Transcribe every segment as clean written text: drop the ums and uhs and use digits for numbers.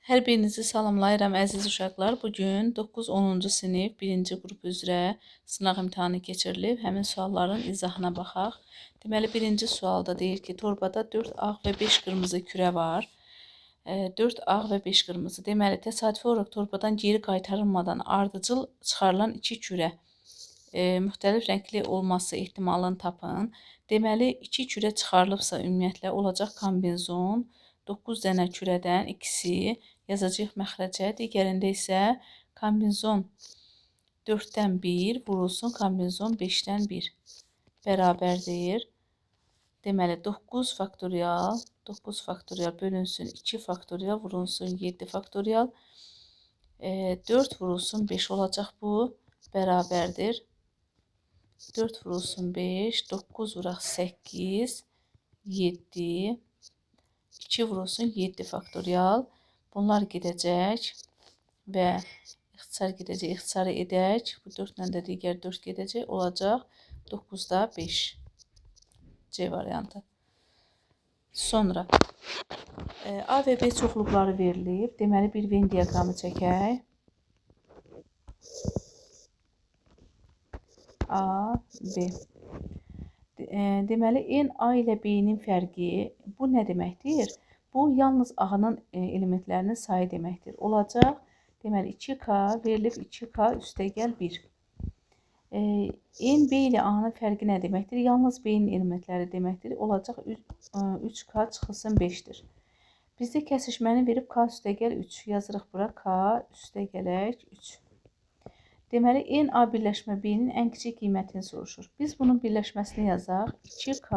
Hər birinizi salamlayıram əziz uşaqlar. Bugün 9-10-cu sinif 1-ci qrup üzrə sınaq imtahanı keçirilib. Həmin sualların izahına baxaq. Deməli, birinci sualda deyir ki, torbada 4 ağ və 5 qırmızı kürə var. 4 ağ və 5 qırmızı. Deməli, təsadüfi olaraq torbadan geri qaytarılmadan ardıcıl çıxarılan 2 kürə müxtəlif rəngli olması ehtimalını tapın. Deməli, 2 kürə çıxarılıbsa ümumiyyətlə olacaq kombinzon 9 dənə kürədən ikisi yazacağıq məxrəcə. Digərində isə kombinzon 4-dən 1 vurulsun kombinzon 5-dən 1 bərabərdir. Deməli, 9 faktorial bölünsün 2 faktorial vurulsun 7 faktorial 4 vurulsun 5 olacaq bu bərabərdir. 4 vurulsun 5, 9 vuraq 8, 7, 2 vurulsun 7 faktorial. Bunlar gedəcək və ixtisar gedəcək, ixtisarı edək. Bu 4 ilə də digər 4 gedəcək, olacaq 9-da 5. C variantı. Sonra A və B çoxluqları verilib. Deməli, bir Venn diaqramı çəkək. A, B. Deməli, N, A ilə B-nin fərqi bu nə deməkdir? Bu, yalnız A-nın elementlərinin sayı deməkdir. Olacaq, deməli, 2K verilib 2K üstəgəl 1. N, B ilə A-nın fərqi nə deməkdir? Yalnız B-nin elementləri deməkdir. Olacaq 3K çıxılsın 5-dir. Bizdə kəsişməni verib K üstəgəl 3. Yazırıq bura K üstəgələk 3. Deməli, N, A birləşmə B-nin ən kiçik qiymətini soruşur. Biz bunun birləşməsini yazaq. 2K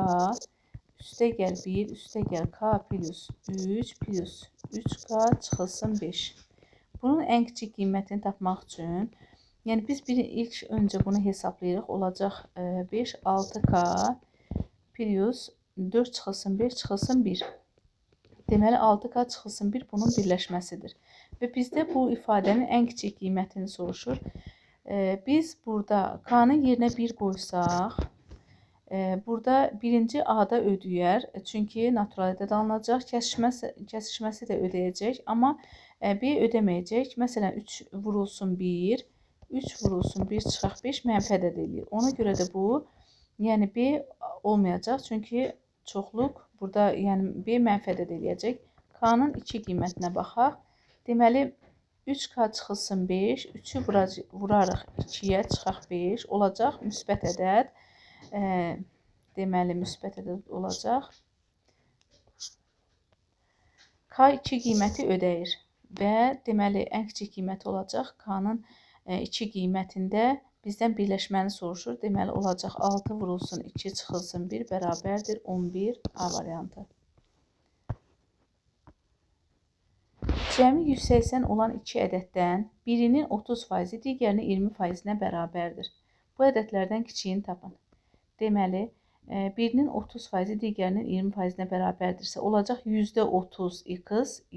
üstəgəl 1 üstəgəl K plus 3 plus 3K çıxılsın 5. Bunun ən kiçik qiymətini tapmaq üçün, yəni biz ilk öncə bunu hesablayırıq. Olacaq 5, 6K plus 4 çıxılsın 5 çıxılsın 1. Deməli, 6K çıxılsın 1 bunun birləşməsidir. Və bizdə bu ifadənin ən kiçik qiymətini soruşur. Biz burada K-nın yerinə 1 qoysaq, burada birinci A-da ödəyər. Çünki natural ədəd alınacaq. Kəsişməsi də ödəyəcək. Amma B ödəməyəcək. Məsələn, 3 vurulsun 1, 3 vurulsun 1 çıxaq 5 mənfi ədəd edir. Ona görə də bu, yəni B olmayacaq. Çünki çoxluq burada, yəni B mənfi ədəd eləyəcək. K-nın 2 qiymətinə baxaq. Deməli, 3K çıxılsın 5, 3'ü vurarıq 2-yə, çıxaq 5, olacaq müsbət ədəd. Deməli, müsbət ədəd olacaq. K 2 qiyməti ödəyir və deməli, ən kiçik qiyməti olacaq. K-nın 2 qiymətində bizdən birləşməni soruşur. Deməli, olacaq 6 vurulsun 2 çıxılsın 1 bərabərdir 11 A variantı. Cəmi 180 olan 2 ədəddən birinin 30%, digərinin 20%-nə bərabərdir. Bu ədədlərdən kiçiyini tapın. Deməli, birinin 30%, digərinin 20%-nə bərabərdirsə, olacaq %30x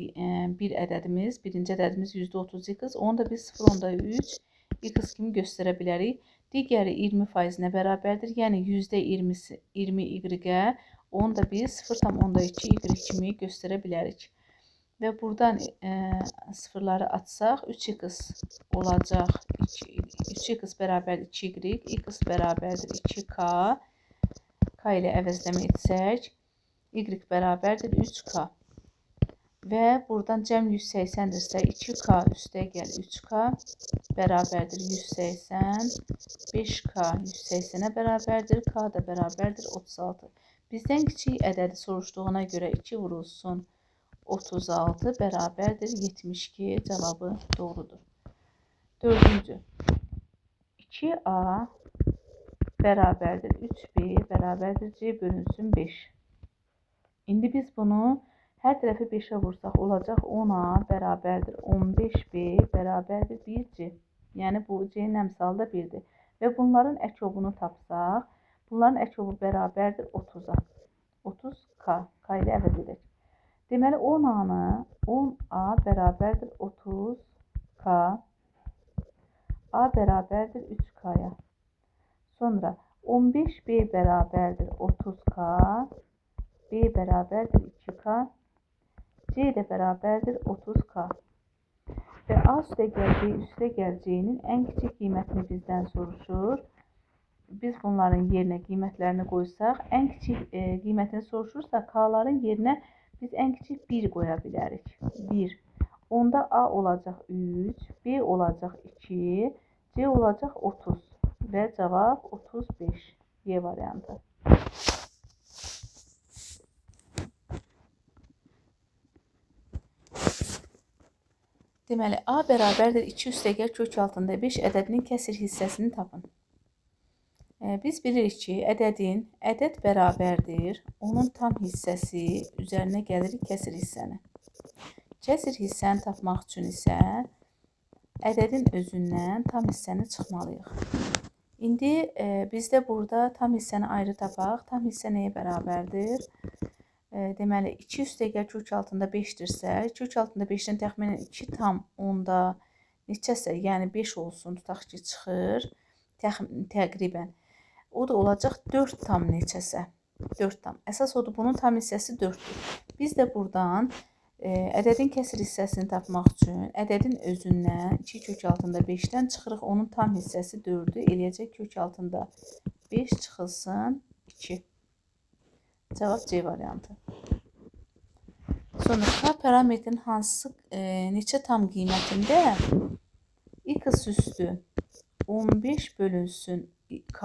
bir ədədimiz, birinci ədədimiz %30x, onu da biz 0.3x kimi göstərə bilərik. Digəri 20%-nə bərabərdir, yəni %20y-ə, onu da biz 0.2y kimi göstərə bilərik. Və buradan sıfırları atsaq 3x olacaq 3x bərabərdir 2y, x bərabərdir 2k, k ilə əvəzləmə etsək y bərabərdir 3k və buradan cəm 180-dirsə 2k üstəgəl 3k bərabərdir 180, 5k 180-ə bərabərdir, k da bərabərdir 36. Bizdən kiçik ədədi soruşduğuna görə 2 vurulsun 36 bərabərdir 72, cavabı doğrudur. Dördüncü. 2A bərabərdir 3B bərabərdir C bölünsün 5. İndi biz bunu hər tərəfi 5'ə vursaq olacaq 10A bərabərdir 15B bərabərdir 1C. Yəni bu C'nin əmsalı da 1'dir. Və bunların əkobunu tapsaq, bunların əkobu bərabərdir 30'a. 30K, K ilə əvəz edək. Deməli, 10A bərabərdir 30K, A bərabərdir 3K-ya. Sonra 15B bərabərdir 30K, B bərabərdir 2K, C C de bərabərdir 30K. Və A üstəgəl B üstəgəl C-nin ən kiçik qiymətini bizdən soruşur. Biz bunların yerinə qiymətlərini qoysaq, ən kiçik qiymətini soruşursa, K-ların yerinə biz ən kiçik 1 qoya bilərik. 1. Onda A olacaq 3, B olacaq 2, C olacaq 30 və cavab 35. Y variantı. Deməli, A bərabərdir 2 üstəgəl kök altında 5 ədədinin kəsr hissəsini tapın. Biz bilirik ki, ədəd bərabərdir, onun tam hissəsi üzərinə gəlirik kəsr hissəni. Kəsr hissəni tapmaq üçün isə ədədin özündən tam hissəni çıxmalıyıq. İndi bizdə burada tam hissəni ayrı tapaq. Tam hissə nəyə bərabərdir? Deməli, 2 üstəgəl kök altında 5-dirsə, kök altında 5-dən təxminən 2 tam onda neçəsə, yəni 5 olsun, tutaq ki, çıxır təqribən. O da olacaq 4 tam neçəsə, 4 tam. Əsas odur, bunun tam hissəsi 4-dür. Biz də buradan ədədin kəsr hissəsini tapmaq üçün ədədin özündən 2 kök altında 5-dən çıxırıq, onun tam hissəsi 4-dür, eləyəcək kök altında 5 çıxılsın 2. Cavab C variantı. Sonra K parametrin hansı neçə tam qiymətində x üstü 15 bölünsün K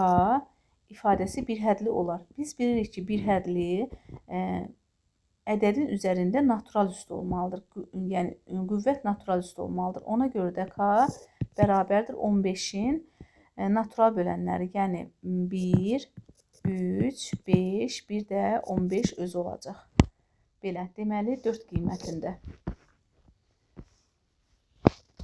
ifadəsi bir hədli olar. Biz bilirik ki, bir hədli ədədin üzərində natural üstü olmalıdır. Yəni, qüvvət natural üstü olmalıdır. Ona görə də K bərabərdir 15-in natural bölənləri. Yəni, 1, 3, 5, bir də 15 özü olacaq. Belə, deməli 4 qiymətində.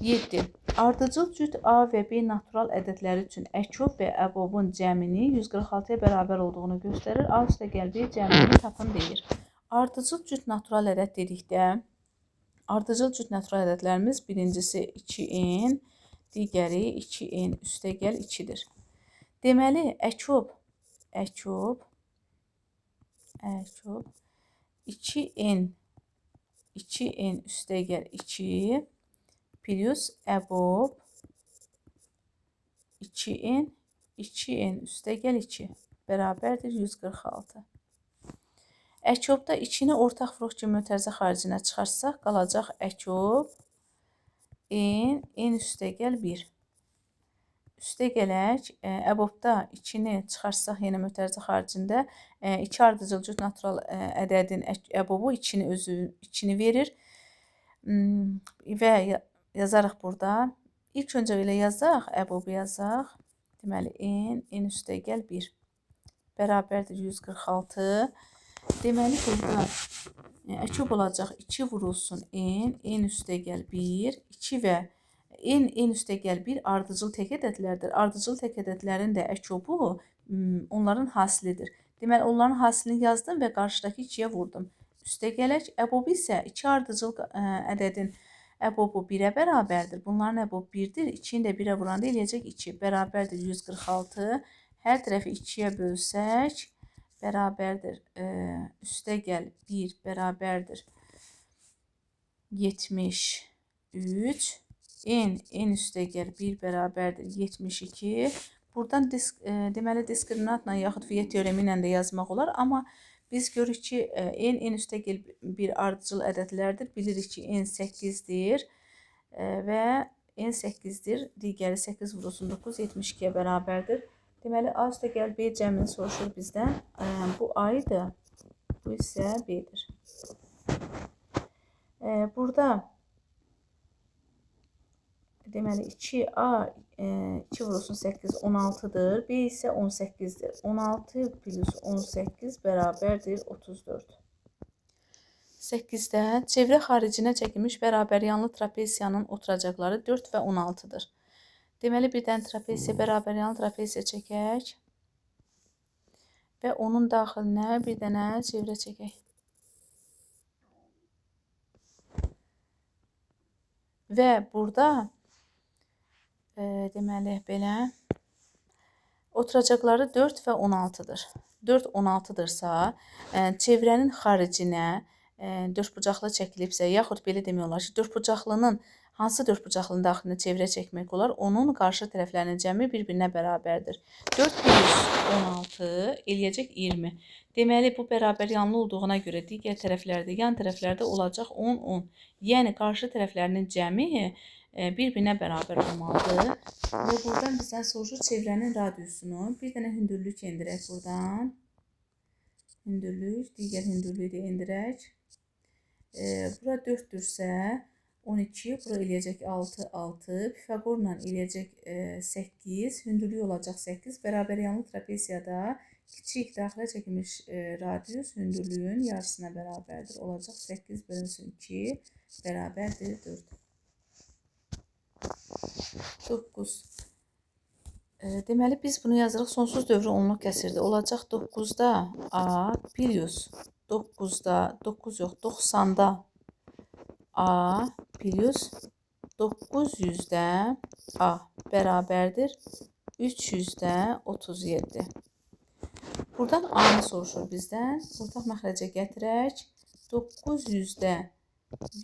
7. Ardıcıl cüt A və B natural ədədləri üçün əkov və əbobun cəmini 146-ya bərabər olduğunu göstərir. A üstəgəl B cəmini tapın deyir. Ardıcıl cüt natural ədəd dedikdə, ardıcıl cüt natural ədədlərimiz birincisi 2n, digəri 2n üstəgəl 2-dir. Deməli, əkov 2n üstəgəl 2 plus əbob 2n üstəgəl 2 bərabərdir 146. Əkovda 2-ni ortaq fruq kimi mötərizə xaricinə çıxarsaq, qalacaq əkov n üstəgəl 1. Üstəgələk, əbobda 2-ni çıxarsaq yenə mötərizə xaricində 2 ardıcıl cüt natural ədədin əbobu 2-ni verir və yazarıq burada. İlk öncə elə yazaq, əbobu yazaq. Deməli, n üstəgəl 1 bərabərdir 146. Deməli, burada əkov olacaq 2 vurulsun n üstəgəl 1, 2 və n üstəgəl 1 ardıcıl tək ədədlərdir. Ardıcıl tək ədədlərin də əkovu onların hasilidir. Deməli, onların hasilini yazdım və qarşıdakı 2-yə vurdum. Üstəgələk, əbobu isə 2 ardıcıl ədədin əbobu 1-ə bərabərdir. Bunların əbobu 1-dir. 2-ni də 1-ə vuranda eləyəcək 2 bərabərdir 146. Hər tərəfi 2-yə bölsək, bərabərdir üstəgəl 1 bərabərdir 73. n üstəgəl 1 bərabərdir 72. Buradan deməli diskriminantla yaxud Viye teoremi ilə də yazmaq olar. Amma biz görürük ki, n üstəgəl 1 ardıcıl ədədlərdir. Bilirik ki, n 8-dir və n 8-dir. Digəri 8 vurulsun 9, 72-yə bərabərdir. Deməli, A üstəgəl B cəmini soruşur bizdən. Bu A idi, bu isə B-dir. Burada deməli, 2A 2 vurulsun 8, 16-dır. B isə 18-dir. 16 plus 18 bərabərdir 34. 8-də çevrə xaricinə çəkilmiş bərabər yanlı trapesiyanın oturacaqları 4 və 16-dır. Deməli, bir dənə trapesiya, bərabər yanlı trapesiya çəkək və onun daxilinə bir dənə çevrə çəkək. Və burada deməli, belə oturacaqları 4 və 16-dır. 4 16-dırsa, çevrənin xaricinə dördbucaqlı çəkilibsə, yaxud belə demək olar ki, dördbucaqlının hansı dördbucaqlının daxilinə çevrə çəkmək olar? Onun qarşı tərəflərinin cəmi bir-birinə bərabərdir. 4 + 16 eləyəcək 20. Deməli, bu bərabər yanlı olduğuna görə digər tərəflərdə, yan tərəflərdə olacaq 10, 10. Yəni, qarşı tərəflərinin cəmi bir-birinə bərabər olmalıdır. Və buradan bizdən soruşur çevrənin radiusunu. Bir dənə hündürlük endirək buradan. Hündürlük, digər hündürlüyü də endirək. Bura 4-dürsə 12, bura eləyəcək 6, 6. Pifaqorla eləyəcək 8, hündürlüyü olacaq 8. Bərabər yanlı trapeziyada kiçik daxilə çəkilmiş radius hündürlüyün yarısına bərabərdir. Olacaq 8 bölünsün 2 bərabərdir 4. 9. Deməli, biz bunu yazırıq. Sonsuz dövrü onluq kəsirdir. Olacaq 9-da A plus 9-da 9 yox, 90-da A plus 900-də A bərabərdir 300-də 37. Buradan A-nı soruşur bizdən. Ortaq məxrəcə gətirək. 900-də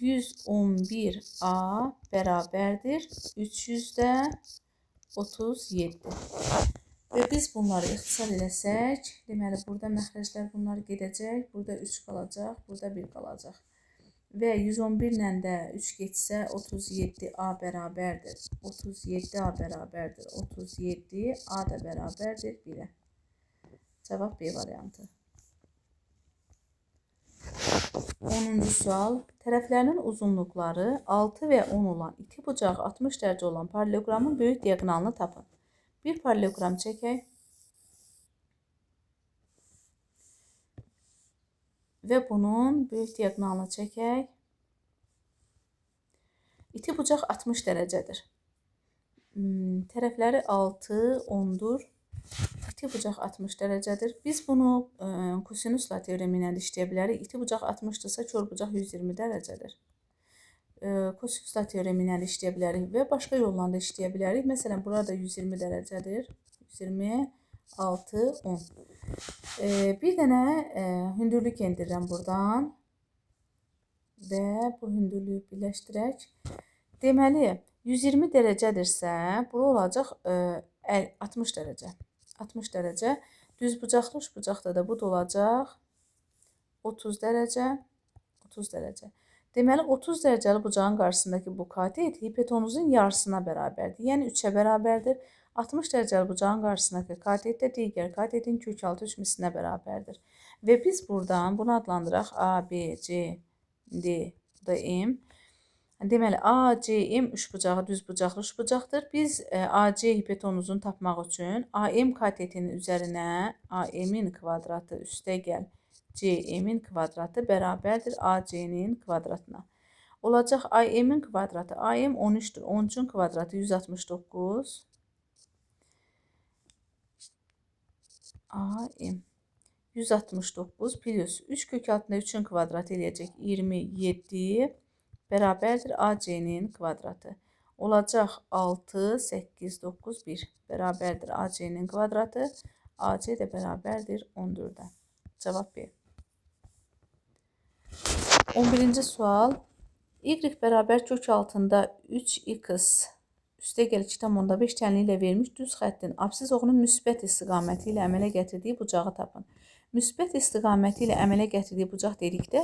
111 A bərabərdir 300-də 37. Və biz bunları ixtisar eləsək, deməli, burada məxrəclər bunlar gedəcək, burada 3 qalacaq, burada 1 qalacaq. Və 111 ilə də 3 getsə 37A bərabərdir. 37A bərabərdir. 37A da bərabərdir 1-ə. Cavab B variantı. 10-cu sual. Tərəflərinin uzunluqları 6 və 10 olan, iki bucağı 60 dərəcə olan paralelogramın böyük diaqonalını tapın. Bir paralelogram çəkək. Və bunun böyük diaqonalını çəkək. İki bucaq 60 dərəcədir. Tərəfləri 6, 10-dur. İki bucaq 60 dərəcədir. Biz bunu kosinusla teoremi ilə işləyə bilərik. İki bucaq 60-dırsa, kör bucaq 120 dərəcədir. Kosinusla teoremi ilə işləyə bilərik və başqa yolla da işləyə bilərik. Məsələn, burada 120 dərəcədir. 120, 6, 10. Bir dənə hündürlük endirirəm buradan və bu hündürlüyü birləşdirək. Deməli, 120 dərəcədirsə, bura olacaq 60 dərəcə. 60 dərəcə. Düz bucaqlı, üç bucaqda da bu da olacaq 30 dərəcə. 30 dərəcə. Deməli, 30 dərəcəli bucağın qarşısındakı bu katet hipotenuzun yarısına bərabərdir. Yəni 3-ə bərabərdir. 60 dərəcəli bucağın qarşısındakı katet də digər katetin kökaltı üçmüsünə bərabərdir. Və biz buradan bunu adlandıraq A, B, C, D, bu da M. Deməli, ACM üçbucağı düz bucaqlı üçbucaqdır. Biz AC hipotenuzunu tapmaq üçün AM katetinin üzərinə AM-in kvadratı üstəgəl CM-in kvadratı bərabərdir AC-nin kvadratına. Olacaq AM-in kvadratı. AM 13-dür. 13-ün kvadratı 169. AM 169 plus 3 kök altında 3-ün kvadratı eləyəcək 27 bərabərdir AC-nin kvadratı. Olacaq 6, 8, 9, 1 bərabərdir AC-nin kvadratı. AC də bərabərdir 14-ə. Cavab B. 11-ci sual. Y bərabər kök altında 3x üstəgəl 2,5 tənliyi ilə verilmiş düz xəttin absiz oğunun müsbət istiqaməti ilə əmələ gətirdiyi bucağı tapın. Müsbət istiqaməti ilə əmələ gətirdiyi bucaq dedikdə,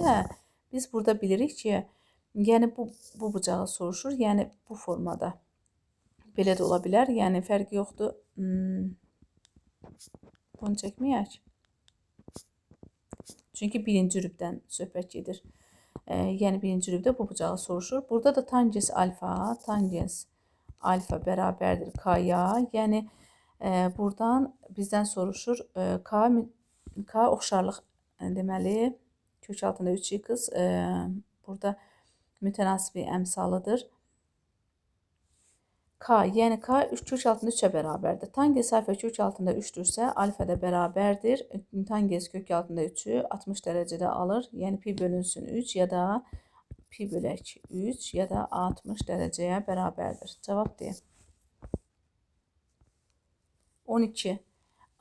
biz burada bilirik ki, yəni bu bucağı soruşur, yəni bu formada. Belə də ola bilər, yəni fərqi yoxdur. Bunu çəkməyək. Çünki birinci rübdən söhbət gedir. Yəni birinci rübdə bu bucağı soruşur. Burada da tangens alfa bərabərdir k-ya. Yəni buradan bizdən soruşur k oxşarlıq deməli kök altında 3x burada mütənasibi əmsalıdır. K, yəni K kök altında 3-ə bərabərdir. Tangens alfa kök altında 3-dürsə, alfa da bərabərdir. Tangens kök altında 3-ü 60 dərəcədə alır. Yəni pi bölünsün 3 ya da pi bölək 3 ya da 60 dərəcəyə bərabərdir. Cavab D. 12.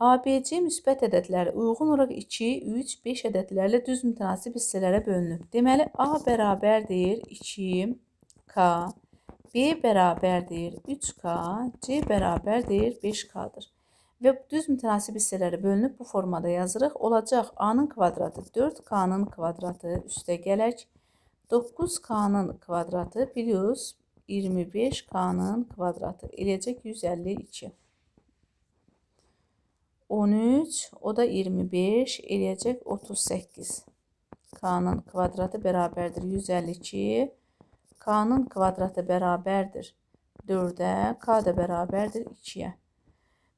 ABC müsbət ədədləri uyğun olaraq 2, 3, 5 ədədlərlə düz mütənasib hissələrə bölünüb. Deməli, A bərabərdir 2K, B bərabərdir 3K, C bərabərdir 5K-dır. Və düz mütənasib hissələrə bölünüb bu formada yazırıq. Olacaq A-nın kvadratı 4K-nın kvadratı üstə gələk 9K-nın kvadratı plus 25K-nın kvadratı eləyəcək 152. 13, o da 25 eləyəcək 38. K-nın kvadratı bərabərdir 152. K-nın kvadratı bərabərdir 4-ə, K da bərabərdir 2-yə.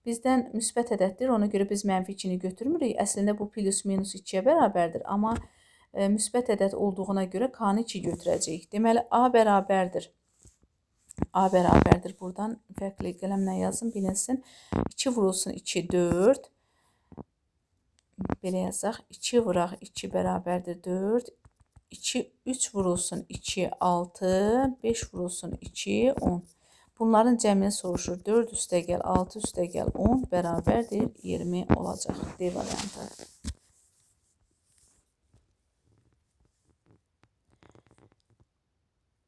Bizdən müsbət ədəddir, ona görə biz mənfi 2-ni götürmürük. Əslində bu plus minus 2-yə bərabərdir, amma müsbət ədəd olduğuna görə K-nı 2 götürəcəyik. Deməli, A bərabərdir. A bərabərdir. Buradan fərqli qələmlə yazın, bilinsin. 2 vurulsun 2, 4. Belə yazaq. 2 vuraq 2 bərabərdir 4. 2, 3 vurulsun 2, 6. 5 vurulsun 2, 10. Bunların cəmini soruşur. 4 üstəgəl 6 üstəgəl 10 bərabərdir 20 olacaq. D variantı.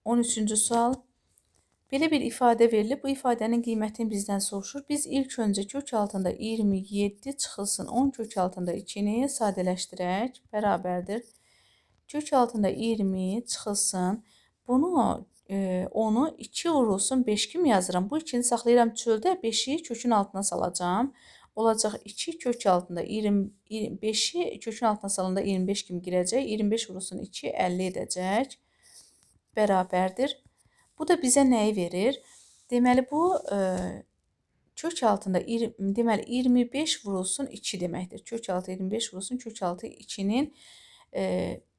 13-cü sual. Belə bir ifadə verilib. Bu ifadənin qiymətini bizdən soruşur. Biz ilk öncə kök altında 27 çıxılsın 10 kök altında 2-ni sadələşdirək. Bərabərdir. Kök altında 20 çıxılsın. Bunu onu 2 vurulsun 5 kimi yazıram. Bu 2-ni saxlayıram çöldə, 5-i kökün altına salacağım. Olacaq 2 kök altında 25-i kökün altına salanda 25 kimi girəcək. 25 vurulsun 2, 50 edəcək. Bərabərdir. Bu da bizə nəyi verir? Deməli, bu kök altında deməli 25 vurulsun 2 deməkdir. Kök altı 25 vurulsun kök altı 2-nin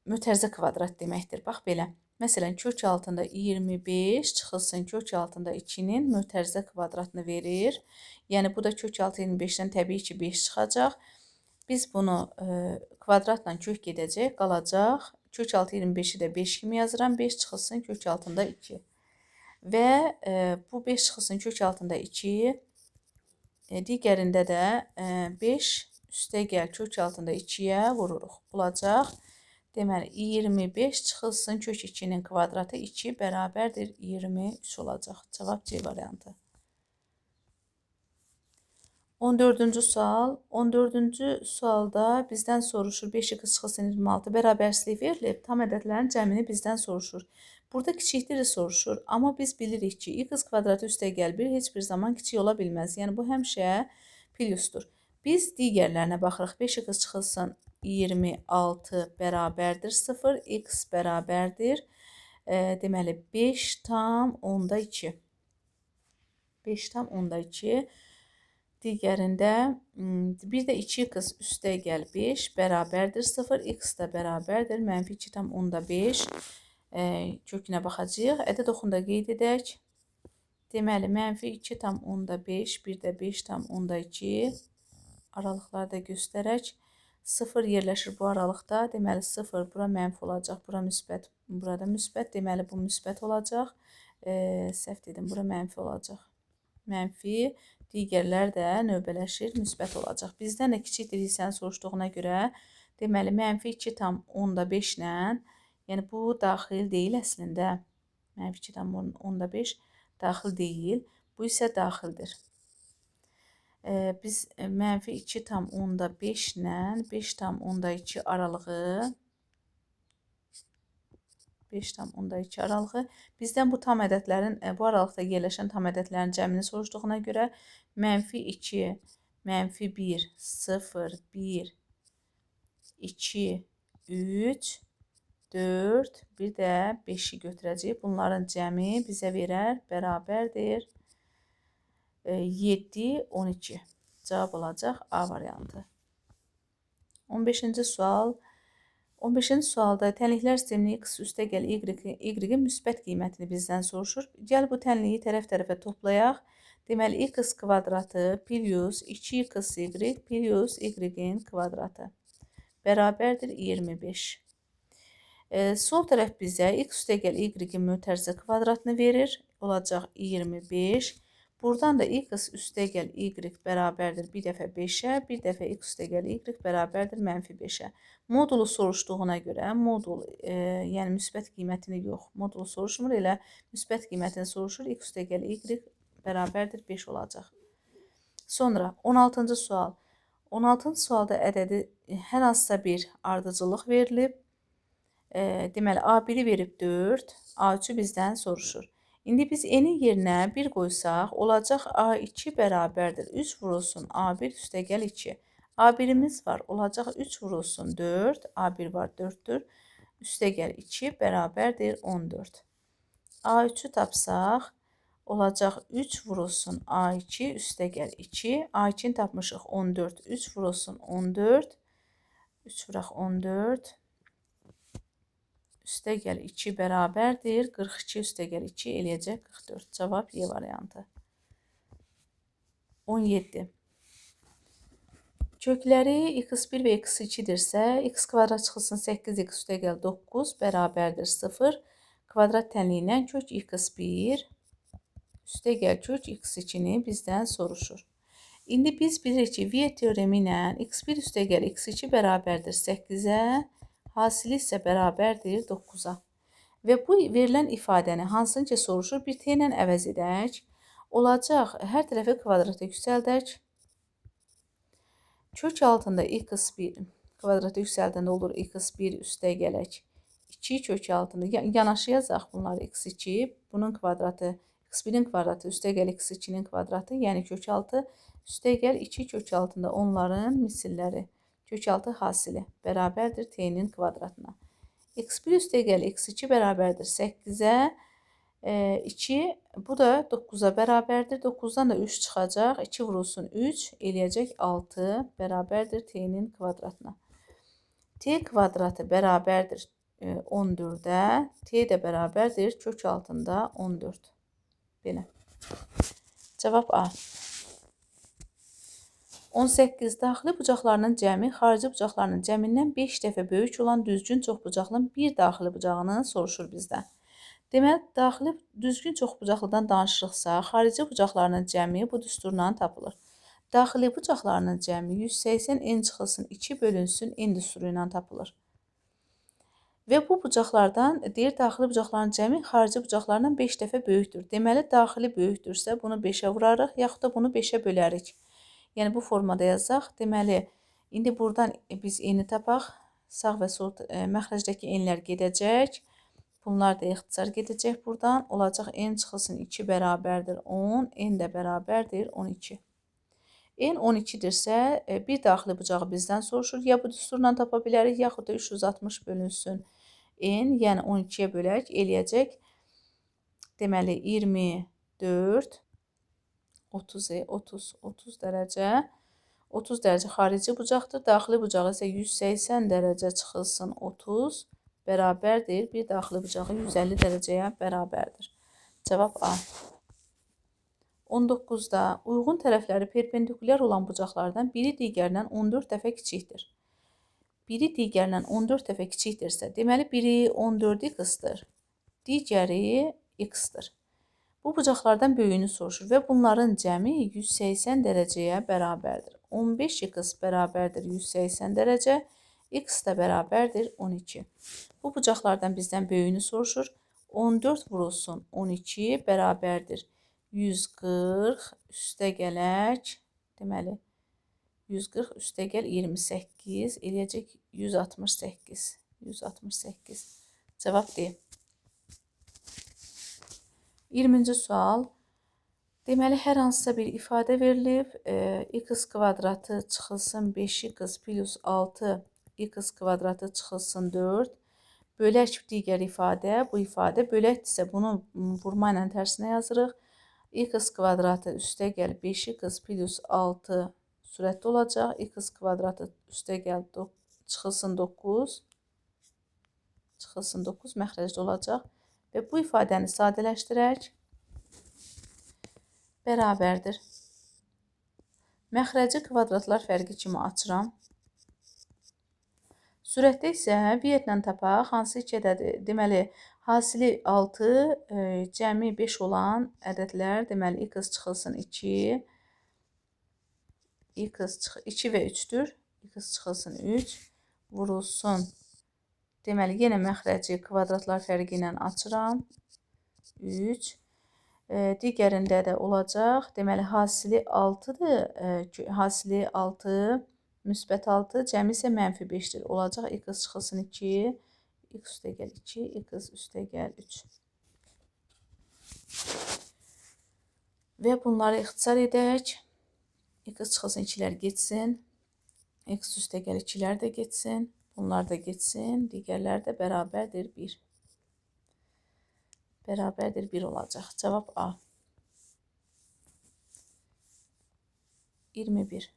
mötərizə kvadrat deməkdir. Bax belə. Məsələn, kök altında 25 çıxılsın kök altında 2-nin mötərizə kvadratını verir. Yəni, bu da kök altı 25-dən təbii ki 5 çıxacaq. Biz bunu kvadratla kök gedəcək, qalacaq. Kök altı 25-i də 5 kimi yazıram. 5 çıxılsın kök altında 2. Və bu 5 çıxılsın kök altında 2. Digərində də 5 üstə gəl kök altında 2-yə vururuq. Olacaq. Deməli, 25 çıxılsın kök 2-nin kvadratı 2 bərabərdir 23 olacaq. Cavab C variantı. 14-cü sual. 14-cü sualda bizdən soruşur 5x çıxılsın 26 bərabərsizlik verilib. Tam ədədlərin cəmini bizdən soruşur. Burada kiçikdir soruşur. Amma biz bilirik ki, x kvadratı üstə gəl 1 heç bir zaman kiçik ola bilməz. Yəni, bu həmişə plusdur. Biz digərlərinə baxırıq. 5x çıxılsın 26 bərabərdir 0, x bərabərdir. Deməli, 5 tam onda 2. 5 tam onda 2. Digərində bir də 2x üstə gəl 5 bərabərdir 0, x də bərabərdir. Mənfi 2 tam onda 5. Kökünə baxacaq. Ədəd oxunda qeyd edək. Deməli, mənfi 2 tam onda 5, bir də 5 tam onda 2. Aralıqları da göstərək. 0 yerləşir bu aralıqda. Deməli, 0 bura mənfi olacaq. Bura müsbət, burada müsbət. Deməli, bu müsbət olacaq. Səhv dedim, bura mənfi olacaq. Mənfi, digərlər də növbələşir, müsbət olacaq. Bizdən də kiçikdir hissəni soruşduğuna görə, deməli, mənfi 2 tam onda 5 ilə, yəni bu daxil deyil əslində. Mənfi 2 tam onda 5 daxil deyil. Bu isə daxildir. Biz mənfi 2 tam onda 5 ilə 5 tam onda 2 aralığı 5 tam onda 2 aralığı bizdən bu tam ədədlərin, bu aralıqda yerləşən tam ədədlərin cəmini soruşduğuna görə mənfi 2, mənfi 1, 0, 1, 2, 3, 4, bir də 5-i götürəcəyik. Bunların cəmi bizə verər, bərabərdir 7, 12. Cavab olacaq A variantı. 15-ci sual. 15-ci sualda tənliklər sisteminin x üstə gəl y-in müsbət qiymətini bizdən soruşur. Gəl bu tənliyi tərəf-tərəfə toplayaq. Deməli, x kvadratı plus 2xy plus y-in kvadratı bərabərdir 25. Sol tərəf bizə x üstə gəl y-in mötərizə kvadratını verir. Olacaq 25. Buradan da x üstəgəl y bərabərdir bir dəfə 5-ə, bir dəfə x üstəgəl y bərabərdir -5-ə. Modulu soruşduğuna görə modul, yəni müsbət qiymətini yox, modulu soruşmur, elə müsbət qiymətini soruşur. X üstəgəl y bərabərdir 5 olacaq. Sonra 16-cı sual. 16-cı sualda ədədi hər hansısa bir ardıcıllıq verilib. Deməli, A1-i verib 4, A3-ü bizdən soruşur. İndi biz n-in yerinə 1 qoysaq, olacaq A2 bərabərdir 3 vurulsun A1 üstəgəl 2. A1-imiz var, olacaq 3 vurulsun 4, A1 var 4-dür, üstəgəl 2 bərabərdir 14. A3-ü tapsaq, olacaq 3 vurulsun A2 üstəgəl 2. A2-ni tapmışıq 14, 3 vurulsun 14, 3 vuraq 14. Üstəgəl 2 bərabərdir 42 üstəgəl 2 eləyəcək 44. Cavab Y variantı. 17. Kökləri x1 və x2-dirsə, x kvadrat çıxılsın 8x üstəgəl 9 bərabərdir 0. Kvadrat tənliyindən kök x1 üstəgəl kök x2-ni bizdən soruşur. İndi biz bilirik ki, Viet teoremi ilə x1 üstəgəl x2 bərabərdir 8-ə, hasili isə bərabərdir 9-a. Və bu verilən ifadəni hansını ki soruşur, bir t ilə əvəz edək. Olacaq, hər tərəfi kvadrata yüksəldək. Kök altında x1 kvadrata yüksəldəndə olur x1 üstəgələk 2 kök altında. Yanaşı yazaq bunları x2, bunun kvadratı, x1-in kvadratı üstəgəl x2-nin kvadratı, yəni kök altı üstəgəl 2 kök altında onların misilləri. Kök altı hasili bərabərdir t-nin kvadratına. x1 üstəgəl x2 bərabərdir 8-ə, 2, bu da 9-a bərabərdir. 9-dan da 3 çıxacaq, 2 vurulsun 3, eləyəcək 6 bərabərdir t-nin kvadratına. T kvadratı bərabərdir 14-ə, t də bərabərdir kök altında 14. Belə. Cavab A. 18. Daxili bucaqlarının cəmi xarici bucaqlarının cəmindən 5 dəfə böyük olan düzgün çoxbucaqlının bir daxili bucağını soruşur bizdən. Deməli, daxili düzgün çoxbucaqlıdan danışırıqsa, xarici bucaqlarının cəmi bu düsturla tapılır. Daxili bucaqlarının cəmi 180 n çıxılsın 2 bölünsün n düsturu ilə tapılır. Və bu bucaqlardan deyir, daxili bucaqların cəmi xarici bucaqlarından 5 dəfə böyükdür. Deməli, daxili böyükdürsə, bunu 5-ə vurarıq, yaxud da bunu 5-ə bölərik. Yəni, bu formada yazaq. Deməli, indi buradan biz n-i tapaq. Sağ və sol məxrəcdəki n-lər gedəcək. Bunlar da ixtisar gedəcək buradan. Olacaq n çıxılsın 2 bərabərdir 10, n də bərabərdir 12. N 12-dirsə, bir daxili bucağı bizdən soruşur. Ya bu düsturla tapa bilərik, yaxud da 360 bölünsün n, yəni 12-yə bölək, eləyəcək. Deməli, 24, 30 dərəcə. 30 dərəcə xarici bucaqdır. Daxili bucağı isə 180 dərəcə çıxılsın 30 bərabərdir. Bir daxili bucağı 150 dərəcəyə bərabərdir. Cavab A. 19-da uyğun tərəfləri perpendikulyar olan bucaqlardan biri digərindən 14 dəfə kiçikdir. Biri digərindən 14 dəfə kiçikdirsə, deməli biri 14x-dir, digəri x-dir. Bu bucaqlardan böyüyünü soruşur və bunların cəmi 180 dərəcəyə bərabərdir. 15x bərabərdir 180 dərəcə, x də bərabərdir 12. Bu bucaqlardan bizdən böyüyünü soruşur. 14 vurulsun 12 bərabərdir 140 üstəgələk, deməli 140 üstəgəl 28 eləyəcək 168. Cavab D. 20-ci sual. Deməli, hər hansısa bir ifadə verilib. X kvadratı çıxılsın 5x plus 6x kvadratı çıxılsın 4. Bölək digər ifadə. Bu ifadə böləkdirsə, bunu vurma ilə tərsinə yazırıq. X kvadratı üstəgəl 5x plus 6 sürətli olacaq. X kvadratı üstəgəl çıxılsın 9. Çıxılsın 9 məxrəcdə olacaq. Və bu ifadəni sadələşdirək. Bərabərdir. Məxrəci kvadratlar fərqi kimi açıram. Sürətdə isə Vietlə tapaq, hansı iki ədədir? Deməli, Hasili 6, cəmi 5 olan ədədlər, deməli x çıxılsın 2, x 2 və 3-dür. X çıxılsın 3, vurulsun. Deməli, yenə məxrəci kvadratlar fərqi ilə açıram. 3. Digərində də olacaq. Deməli, hasili 6-dır. Hasili 6, müsbət 6, cəmi isə mənfi 5-dir. Olacaq x çıxılsın 2, x üstə gəl 2, x üstə gəl 3. Və bunları ixtisar edək. X çıxılsın 2-lər getsin. X üstə gəl 2-lər də getsin. Bunlar da getsin. Digərlər də bərabərdir 1. Bərabərdir 1 olacaq. Cavab A. 21.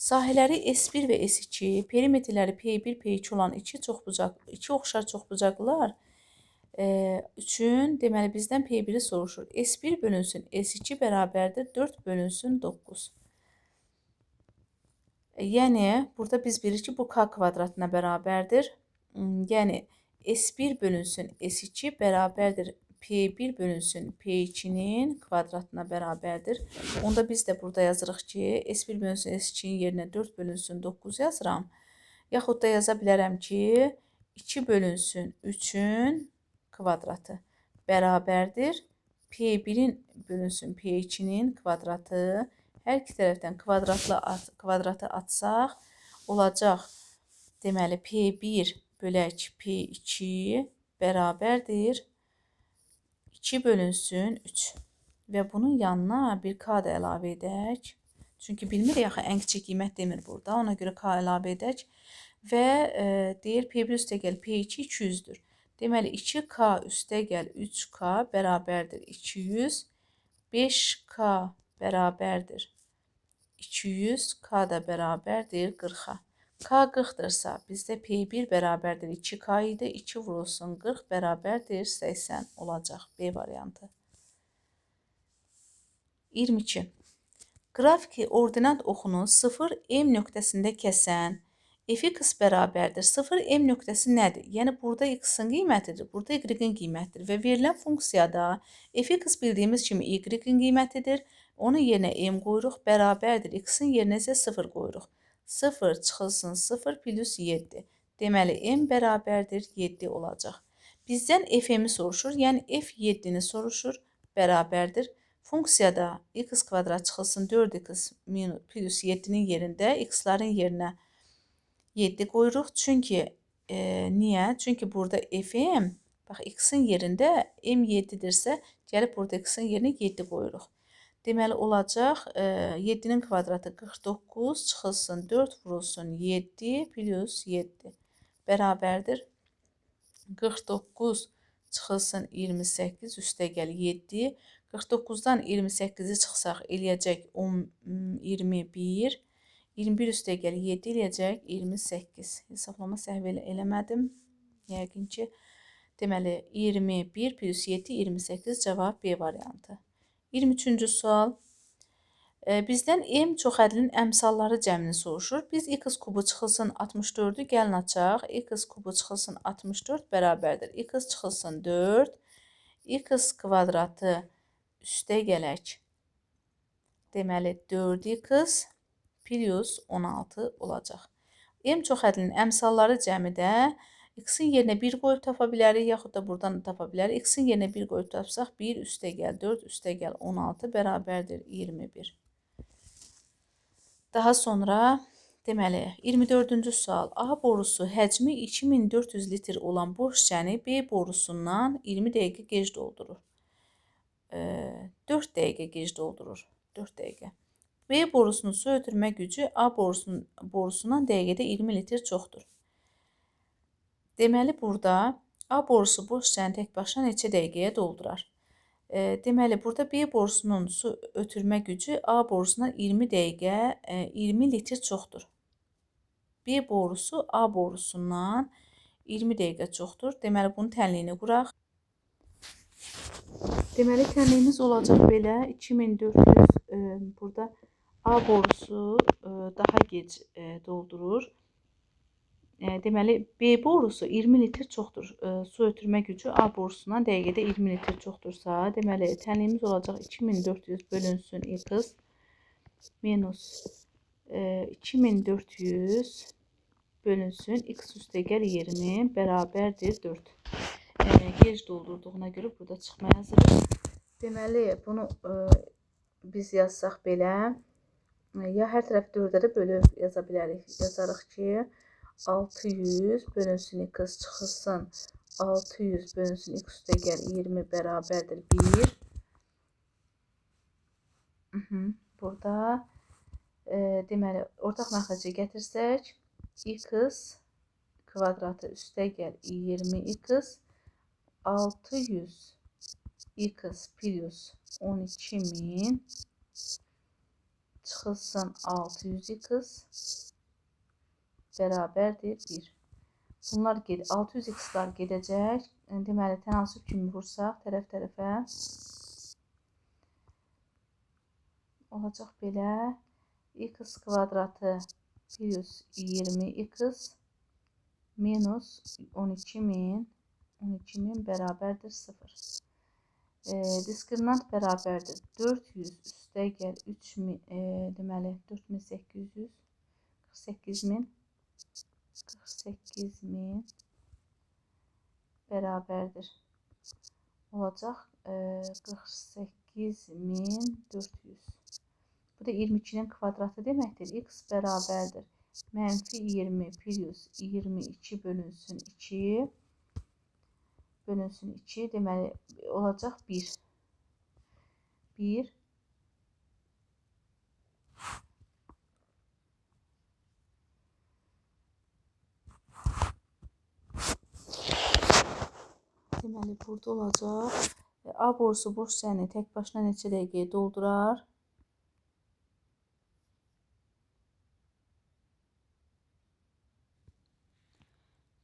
Sahələri S1 və S2, perimetrləri P1, P2 olan iki oxşar çoxbucaqlılar üçün deməli bizdən P1-i soruşur. S1 bölünsün S2 bərabərdir 4 bölünsün 9. Yəni, burada biz bilirik ki, bu k kvadratına bərabərdir. Yəni, S1 bölünsün S2 bərabərdir P1 bölünsün P2-nin kvadratına bərabərdir. Onda biz də burada yazırıq ki, S1 bölünsün S2-nin yerinə 4 bölünsün 9 yazıram. Yaxud da yaza bilərəm ki, 2 bölünsün 3-ün kvadratı bərabərdir P1-in bölünsün P2-nin kvadratı. Hər iki tərəfdən kvadratı atsaq, olacaq, deməli, P1 bölək P2 bərabərdir 2 bölünsün 3. Və bunun yanına bir k da əlavə edək. Çünki bilmirik, axı, ən kiçik qiymət demir burada. Ona görə k əlavə edək. Və deyir, P1 üstə gəl P2 200-dür. Deməli, 2k üstə gəl 3k bərabərdir 200. 5k bərabərdir 200, k da bərabərdir 40-a. K 40-dırsa, bizdə P1 bərabərdir 2k idi. 2 vurulsun 40 bərabərdir 80 olacaq. B variantı. 22. Qrafiki ordinat oxunu 0 M nöqtəsində kəsən f(x) bərabərdir. 0 M nöqtəsi nədir? Yəni, burada x-in qiymətidir, burada y-in qiymətidir. Və verilən funksiyada f(x) bildiyimiz kimi y-in qiymətidir. Onun yerinə m qoyuruq, bərabərdir. X-in yerinə isə 0 qoyuruq. 0 çıxılsın 0 plus 7. Deməli, m bərabərdir 7 olacaq. Bizdən f(m)i soruşur, yəni f(7)ni soruşur, bərabərdir. Funksiyada x kvadrat çıxılsın 4x plus 7-nin yerində x-ların yerinə 7 qoyuruq. Çünki, niyə? Çünki burada f(m), bax, x-in yerində m 7-dirsə, gəlib burada x-in yerinə 7 qoyuruq. Deməli, olacaq 7-nin kvadratı 49, çıxılsın 4 vurulsun 7 plus 7 bərabərdir. 49 çıxılsın 28, üstə gəl 7. 49-dan 28-i çıxsaq eləyəcək 21. 21 üstə gəl 7 eləyəcək 28. Hesablama səhv eləmədim. Yəqin ki, deməli, 21 plus 7, 28 cavab B variantı. 23-cü sual. Bizdən m çoxədlinin əmsalları cəmini soruşur. Biz x kubu çıxılsın 64-ü gəlin açaq. X kubu çıxılsın 64 bərabərdir. X çıxılsın 4. X kvadratı üstə gələk. Deməli, 4x plus 16 olacaq. M çoxədlinin əmsalları cəmidə x-in yerinə 1 qoyub tapa bilərik, yaxud da buradan da tapa bilərik. X-in yerinə 1 qoyub tapsaq, 1 üstə gəl 4 üstə gəl 16 bərabərdir 21. Daha sonra, deməli, 24-cü sual. A borusu həcmi 2400 litr olan boş şüşəni B borusundan 20 dəqiqə gec doldurur. 4 dəqiqə gec doldurur. 4 dəqiqə. B borusunun su ötürmə gücü A borusundan dəqiqədə 20 litr çoxdur. Deməli, burada A borusu boş şüşəni tək başına neçə dəqiqəyə doldurar? Deməli, burada B borusunun su ötürmə gücü A borusundan 20 dəqiqə 20 litr çoxdur. B borusu A borusundan 20 dəqiqə çoxdur. Deməli, bunun tənliyini quraq. Deməli, tənliyimiz olacaq belə 2400 burada A borusu daha gec doldurur. deməli B borusu 20 litr çoxdur. Su ötürmə gücü A borusundan dəqiqədə 20 litr çoxdursa, deməli tənliyimiz olacaq 2400 bölünsün x minus 2400 bölünsün x üstə gəl 20 bərabərdir 4. Gec doldurduğuna görə burada çıxma yazırıq. Deməli bunu biz yazsaq belə, ya hər tərəf 4-ə də bölüb yaza bilərik. Yazarıq ki, 600 bölünsün x çıxılsın 600 bölünsün x üstə gəl 20 bərabərdir 1. Burada deməli ortaq məxrəci gətirsək, x kvadratı üstə gəl 20x 600 x plus 12000 çıxılsın 600x bərabərdir 1. Bunlar 600x-lar gedəcək. Deməli, tənasüb kimi vursaq tərəf-tərəfə olacaq belə. X kvadratı plus 20x minus 12000 bərabərdir 0. Diskriminant bərabərdir 400 üstə gəl 3000, deməli 4800 48000 bərabərdir olacaq 48400. Bu da 22'nin kvadratı deməkdir. X bərabərdir mənfi 20 plus 22 bölünsün 2 deməli olacaq 1. Deməli burada olacaq. A borusu boş hissəni tək başına neçə dəqiqəyə doldurar?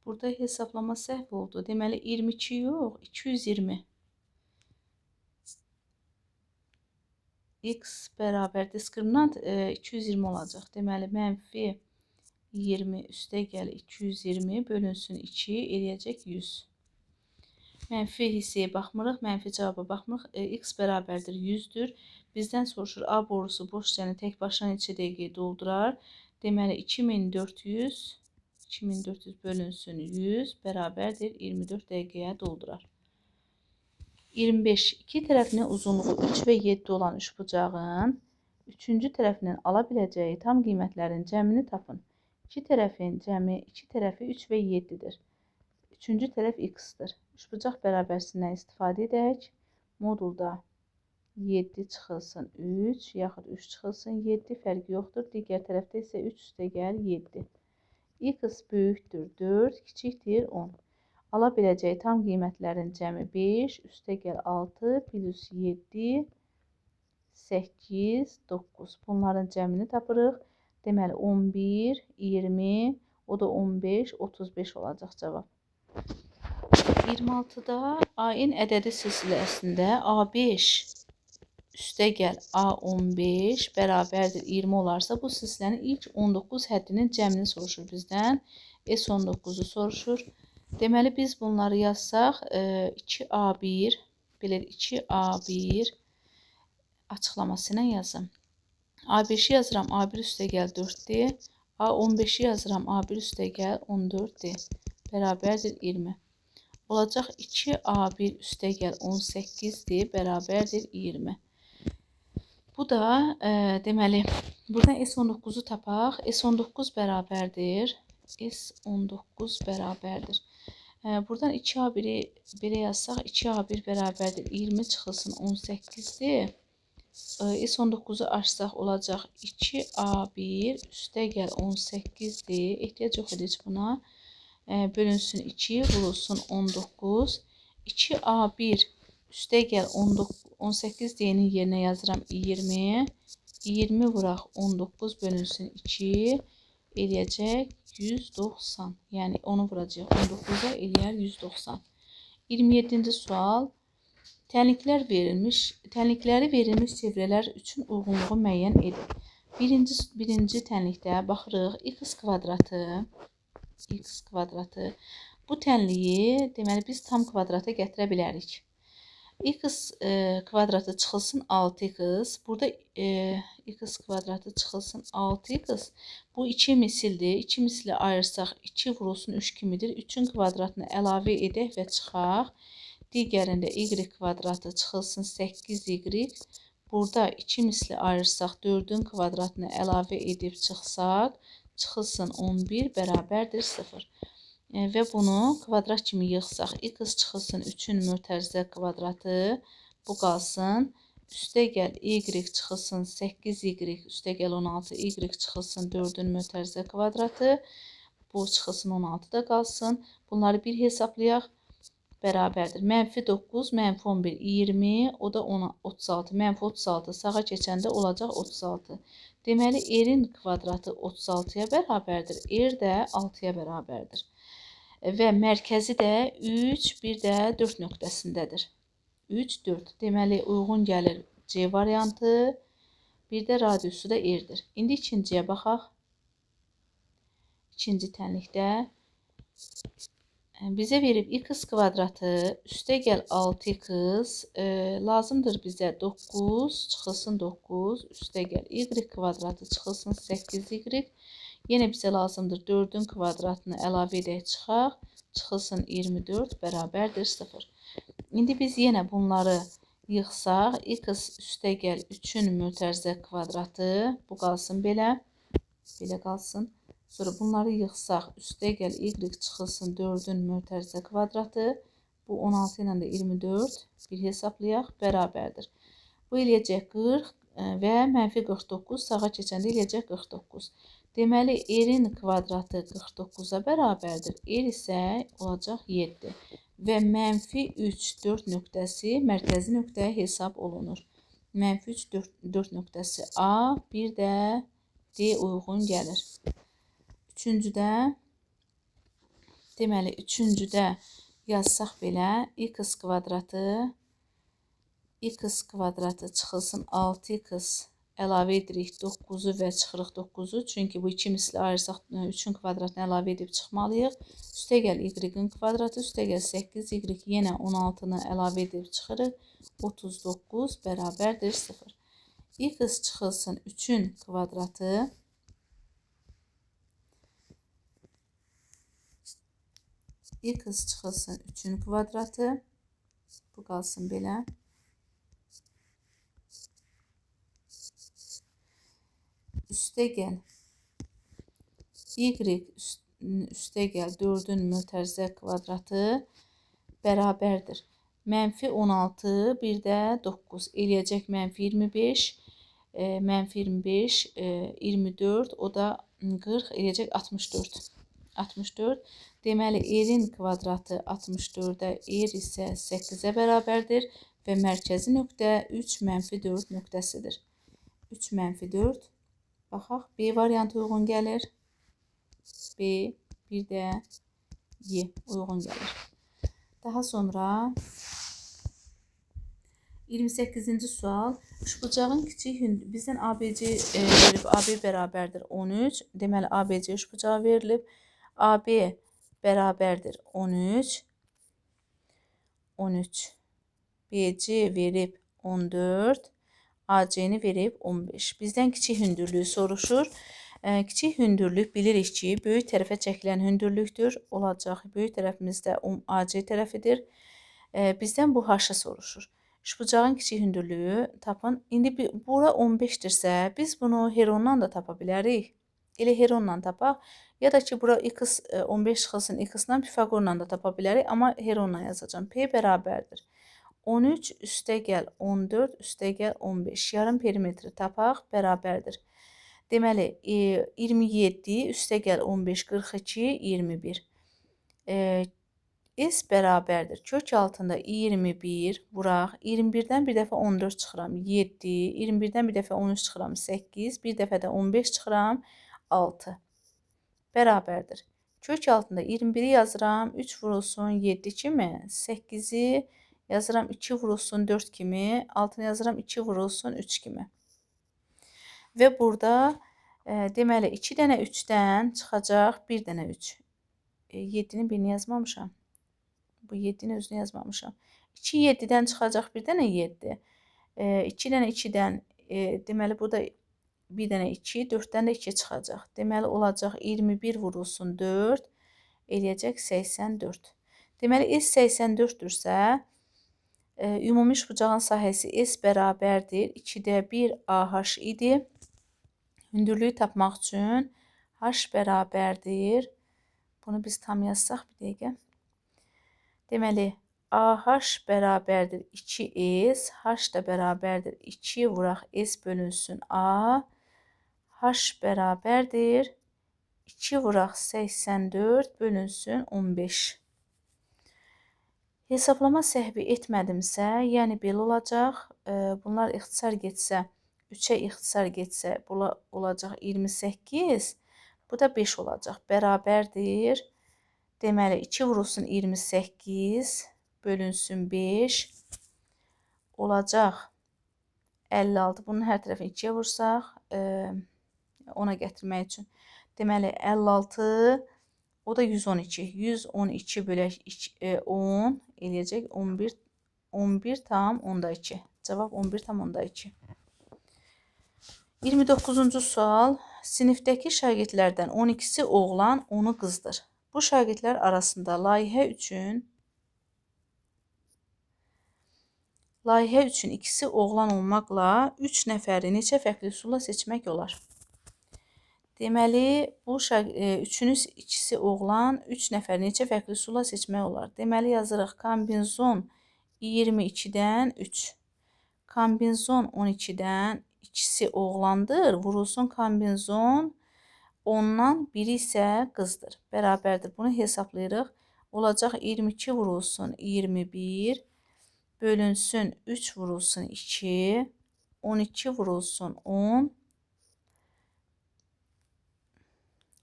Burada hesablama səhv oldu. Deməli 22 yox, 220. X bərabər diskriminant 220 olacaq. Deməli mənfi 20 üstə gəl 220 bölünsün 2 eləyəcək 100. Mənfi hissəyə baxmırıq, mənfi cavaba baxmırıq. X bərabərdir 100-dür. Bizdən soruşur A borusu boş hissəni tək başına neçə dəqiqəyə doldurar? Deməli 2400 bölünsün 100 bərabərdir 24 dəqiqəyə doldurar. 25. İki tərəfinin uzunluğu 3 və 7 olan üçbucağın 3-cü tərəfinin ala biləcəyi tam qiymətlərin cəmini tapın. İki tərəfin cəmi 2 tərəfi 3 və 7-dir. 3-cü tərəf x-dir. Üçbucaq bərabərsindən istifadə edək. Modulda 7 çıxılsın 3, yaxud 3 çıxılsın 7 fərqi yoxdur. Digər tərəfdə isə 3 üstə gəl 7. X böyükdür 4, kiçikdir 10. Ala biləcəyi tam qiymətlərin cəmi 5, üstə gəl 6, plus 7, 8, 9. Bunların cəmini tapırıq. Deməli 11, 20, o da 15, 35 olacaq cavab. 26-da A-in ədədi silsiləsində A5 üstə gəl A15 bərabərdir 20 olarsa, bu silsilənin ilk 19 həddinin cəmini soruşur bizdən. S19-u soruşur. Deməli, biz bunları yazsaq, 2A1, belə 2A1 açıqlaması ilə yazım. A5-i yazıram, A1 üstə gəl 4-dir. A15-i yazıram, A1 üstə gəl 14-dir. Bərabərdir 20. Olacaq 2A1 üstə gəl 18-dir, bərabərdir 20. Bu da, deməli, buradan S19-u tapaq. S19 bərabərdir. S19 bərabərdir. Buradan 2A1-i belə yazsaq, 2A1 bərabərdir 20 çıxılsın 18-dir. S19-u açsaq olacaq 2A1 üstə gəl 18-dir. Ehtiyac yox edici buna. Bölünsün 2, vurulsun 19. 2A1 üstə gəl 18 deyinin yerinə yazıram 20. 20 vuraq 19 bölünsün 2 eləyəcək 190. Yəni onu vuracaq 19-a eləyər 190. 27-ci sual. Tənlikləri verilmiş çevrələr üçün uyğunluğu müəyyən edin. Birinci tənlikdə baxırıq x kvadratı x kvadratı. Bu tənliyi deməli biz tam kvadrata gətirə bilərik. X kvadratı çıxılsın 6x. Burada x kvadratı çıxılsın 6x. Bu 2 misildir. 2 misli ayırsaq 2 vurulsun 3 kimidir. 3-ün kvadratını əlavə edək və çıxaq. Digərində y kvadratı çıxılsın 8y. Burada 2 misli ayırsaq 4-ün kvadratını əlavə edib çıxsaq, çıxılsın 11 bərabərdir 0. Və bunu kvadrat kimi yığsaq, x çıxılsın 3-ün mötərizə kvadratı, bu qalsın. Üstə gəl y çıxılsın 8y, üstə gəl 16y çıxılsın 4-ün mötərizə kvadratı, bu çıxılsın 16 da qalsın. Bunları bir hesablayaq, bərabərdir. Mənfi 9, mənfi 11, 20, o da 36. Mənfi 36 sağa keçəndə olacaq 36. Deməli, r-in kvadratı 36-ya bərabərdir, r də 6-ya bərabərdir. Və mərkəzi də 3, bir də 4 nöqtəsindədir. 3, 4. Deməli, uyğun gəlir C variantı, bir də radiusu da r-dir. İndi ikinciyə baxaq. İkinci tənlikdə bizə verib x kvadratı, üstə gəl 6x, lazımdır bizə 9, çıxılsın 9, üstə gəl y kvadratı, çıxılsın 8y. Yenə bizə lazımdır 4-ün kvadratını əlavə edək çıxaq, çıxılsın 24 bərabərdir 0. İndi biz yenə bunları yığsaq, x üstə gəl 3-ün mötərizə kvadratı, bu qalsın belə, belə qalsın. Sonra bunları yığsaq, üstə gəl y çıxılsın 4-ün mötərizə kvadratı, bu 16 ilə də 24 bir hesablayaq, bərabərdir. Bu eləyəcək 40 və mənfi 49, sağa keçəndə eləyəcək 49. Deməli, r-in kvadratı 49-a bərabərdir, r isə olacaq 7 və mənfi 3, 4 nöqtəsi mərkəzi nöqtəyə hesab olunur. Mənfi 3, 4 nöqtəsi A, bir də D uyğun gəlir. Deməli, üçüncüdə yazsaq belə, x kvadratı çıxılsın 6x, əlavə edirik 9-u və çıxırıq 9-u. Çünki bu 2 misli ayırsaq 3-ün kvadratını əlavə edib çıxmalıyıq. Üstə gəl y-in kvadratı, üstə gəl 8y, yenə 16-nı əlavə edib çıxırıq. 39 bərabərdir 0. X çıxılsın 3-ün kvadratı, x çıxılsın 3-ün kvadratı, bu qalsın belə. Üstə gəl y üstə gəl 4-ün mötərizə kvadratı bərabərdir. Mənfi 16, bir də 9 eləyəcək mənfi 25, mənfi 25, 24, o da 40 eləyəcək 64. 64. Deməli, r-in kvadratı 64-ə, r isə 8-ə bərabərdir və mərkəzi nöqtə 3, mənfi 4 nöqtəsidir. 3, mənfi 4. Baxaq, B variantı uyğun gəlir. B, bir də Y uyğun gəlir. Daha sonra 28-ci sual. Üçbucağın kiçik hündürlüyü bizdən ABC verib, AB bərabərdir 13. Deməli, ABC üçbucağı verilib. AB bərabərdir 13. 13. BC verib 14. AC-ni verib 15. Bizdən kiçik hündürlüyü soruşur. Kiçik hündürlük bilirik ki, böyük tərəfə çəkilən hündürlükdür. Olacaq, böyük tərəfimizdə AC tərəfidir. Bizdən bu H-ı soruşur. Üçbucağın kiçik hündürlüyü tapın. İndi bura 15-dirsə, biz bunu Herondan da tapa bilərik. Elə Herondan tapaq. Ya da ki, bura x 15 çıxılsın x-dan Pifagorla da tapa bilərik. Amma Heronla yazacağım. P bərabərdir 13 üstə gəl 14 üstə gəl 15. Yarım perimetri tapaq, bərabərdir. Deməli, 27 üstə gəl 15, 42, 21. S bərabərdir. Kök altında 21 vuraq. 21-dən bir dəfə 14 çıxıram 7, 21-dən bir dəfə 13 çıxıram 8, bir dəfə də 15 çıxıram 6. Bərabərdir. Kök altında 21-i yazıram, 3 vurulsun 7 kimi, 8-i yazıram 2 vurulsun 4 kimi, altına yazıram 2 vurulsun 3 kimi. Və burada deməli 2 dənə 3-dən çıxacaq 1 dənə 3. 7-nin birini yazmamışam. Bu 7-nin özünü yazmamışam. 2 7-dən çıxacaq bir dənə 7. 2 dənə 2-dən deməli burada bir dənə 2, 4-dən də 2 çıxacaq. Deməli olacaq 21 vurulsun 4 eləyəcək 84. Deməli S 84-dürsə, ümumi üçbucağın sahəsi S bərabərdir 2-də 1 AH idi. Hündürlüyü tapmaq üçün H bərabərdir. Bunu biz tam yazsaq bir dəqiqə. Deməli, AH bərabərdir 2S, H da bərabərdir 2 vuraq S bölünsün A. H bərabərdir 2 vuraq 84 bölünsün 15. Hesablama səhvi etmədimsə, yəni belə olacaq. Bunlar ixtisar getsə, 3-ə ixtisar getsə, bu olacaq 28. Bu da 5 olacaq. Bərabərdir. Deməli, 2 vurulsun 28 bölünsün 5 olacaq 56. Bunun hər tərəfini 2-yə vursaq, ona gətirmək üçün. Deməli, 56, o da 112. 112 bölək 10 eləyəcək 11. 11 tam onda 2. Cavab 11 tam onda 2. 29-cu sual. Sinifdəki şagirdlərdən 12-si oğlan, 10-u qızdır. Bu şagirdlər arasında layihə üçün ikisi oğlan olmaqla 3 nəfəri neçə fərqli üsulla seçmək olar? Deməli, bu üçünün ikisi oğlan, 3 nəfər neçə fərqli üsulla seçmək olar? Deməli, yazırıq kombinzon 22-dən 3. Kombinzon 12-dən ikisi oğlandır. Vurulsun kombinzon 10-dan biri isə qızdır. Bərabərdir. Bunu hesablayırıq. Olacaq 22 vurulsun 21 bölünsün 3 vurulsun 2 12 vurulsun 10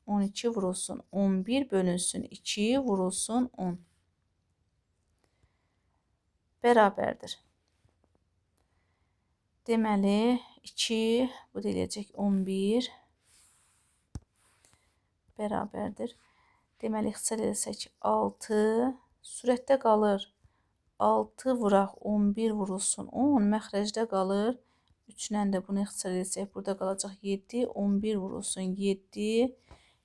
12 vurulsun 11 bölünsün 2 vurulsun 10 bərabərdir. Deməli 2 bu da eləyəcək 11 bərabərdir. Deməli ixtisar etsək 6 sürətdə qalır 6 vuraq 11 vurulsun 10 məxrəcdə qalır 3-lə də bunu ixtisar etsək burada qalacaq 7 11 vurulsun 7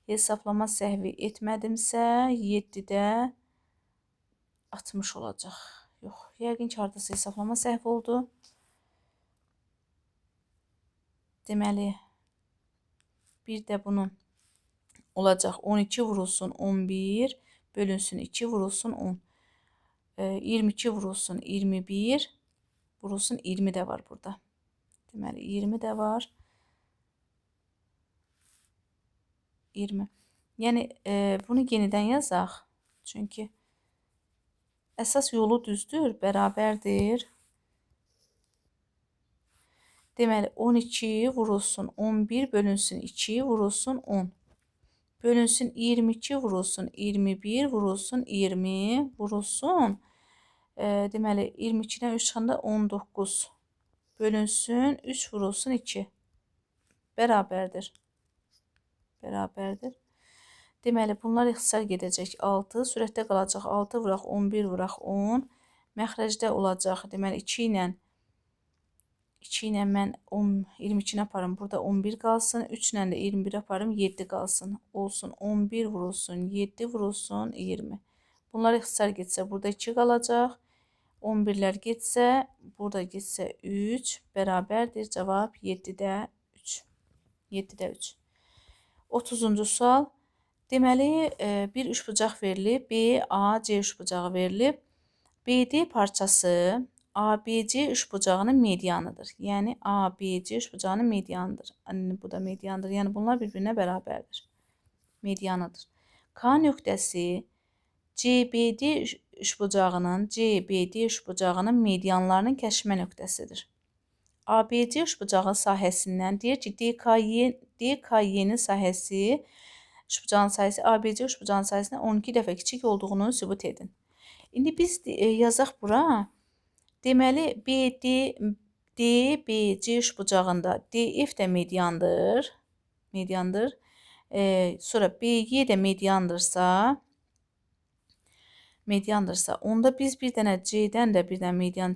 hesablama səhvi etmədimsə 7-də 60 olacaq. Yox, yəqin ki hardasa hesablama səhvi oldu. Deməli bir də bunun olacaq 12 vurulsun 11 bölünsün 2 vurulsun 10. 22 vurulsun 21 vurulsun 20 də var burada. Deməli 20 də var. 20. Yəni bunu yenidən yazaq. Çünki əsas yolu düzdür, bərabərdir. Deməli 12 vurulsun 11 bölünsün 2 vurulsun 10. Bölünsün 22 vurulsun 21 vurulsun 20 vurulsun. Deməli 22-dən 3 çıxanda 19 bölünsün 3 vurulsun 2 bərabərdir. Bərabərdir. Deməli bunlar ixtisar gedəcək 6 sürətdə qalacaq 6 vuraq 11 vuraq 10 məxrəcdə olacaq. Deməli 2 ilə mən 22-ni aparım. Burada 11 qalsın. 3 ilə də 21 aparım. 7 qalsın. Olsun 11 vurulsun 7 vurulsun 20. Bunlar ixtisar getsə burada 2 qalacaq. 11'lər getsə burada getsə 3 bərabərdir. Cavab 7-də 3. 7-də 3. 30-cu sual. Deməli bir üçbucaq verilib. BAC üçbucağı verilib. BD parçası ABC üçbucağının medianıdır. Yəni ABC üçbucağının medianıdır. Bu da medianıdır. Yəni bunlar bir-birinə bərabərdir. Medianıdır. K nöqtəsi CBD üçbucağının medianlarının kəsişmə nöqtəsidir. ABC üçbucağı sahəsindən deyir ki, DKY-nin sahəsi üçbucağın sayəsi ABC üçbucağın sayəsindən 12 dəfə kiçik olduğunu sübut edin. İndi biz yazaq bura. Deməli DBC üçbucağında DF də mediandır. Sonra BY də mediandırsa, mediandırsa, onda biz bir dənə C-dən də bir dənə median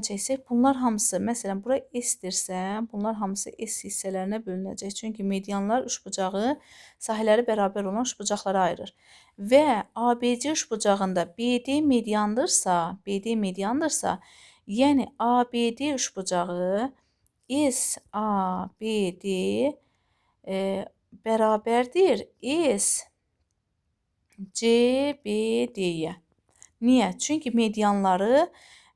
çəksək, bunlar hamısı, məsələn, bura S-dirsə, bunlar hamısı S hissələrinə bölünəcək. Çünki medianlar üçbucağı sahələri bərabər olan üçbucaqlara ayırır. Və ABC üçbucağında BD mediandırsa, yəni ABD üçbucağı SABD bərabərdir SCBD-yə. Niyə? Çünki medianları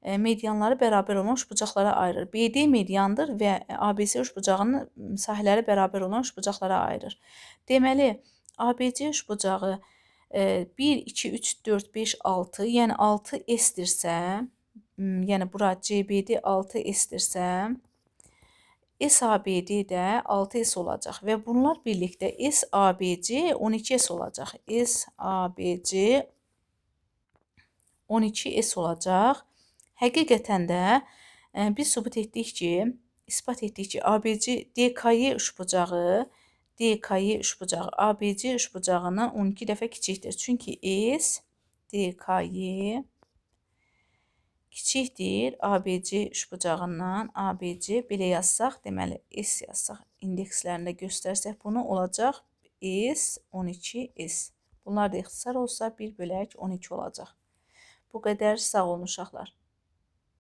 bərabər olan üçbucaqlara ayırır. BD mediandır və ABC üçbucağının sahələri bərabər olan üçbucaqlara ayırır. Deməli, ABC üçbucağı 1, 2, 3, 4, 5, 6, yəni 6 S-dirsə, yəni bura CBD 6 S-dirsə, SABD də 6S olacaq və bunlar birlikdə SABC 12S olacaq. SABC 12S olacaq. Həqiqətən də biz isbat etdik ki, ABC DKY üçbucağı ABC üçbucağından 12 dəfə kiçikdir. Çünki S DKY kiçikdir ABC üçbucağından. ABC belə yazsaq, deməli S yazsaq, indekslərində göstərsək bunu olacaq S 12S. Bunlar da ixtisar olsa 1/12 olacaq. Bu qədər, sağ olun uşaqlar.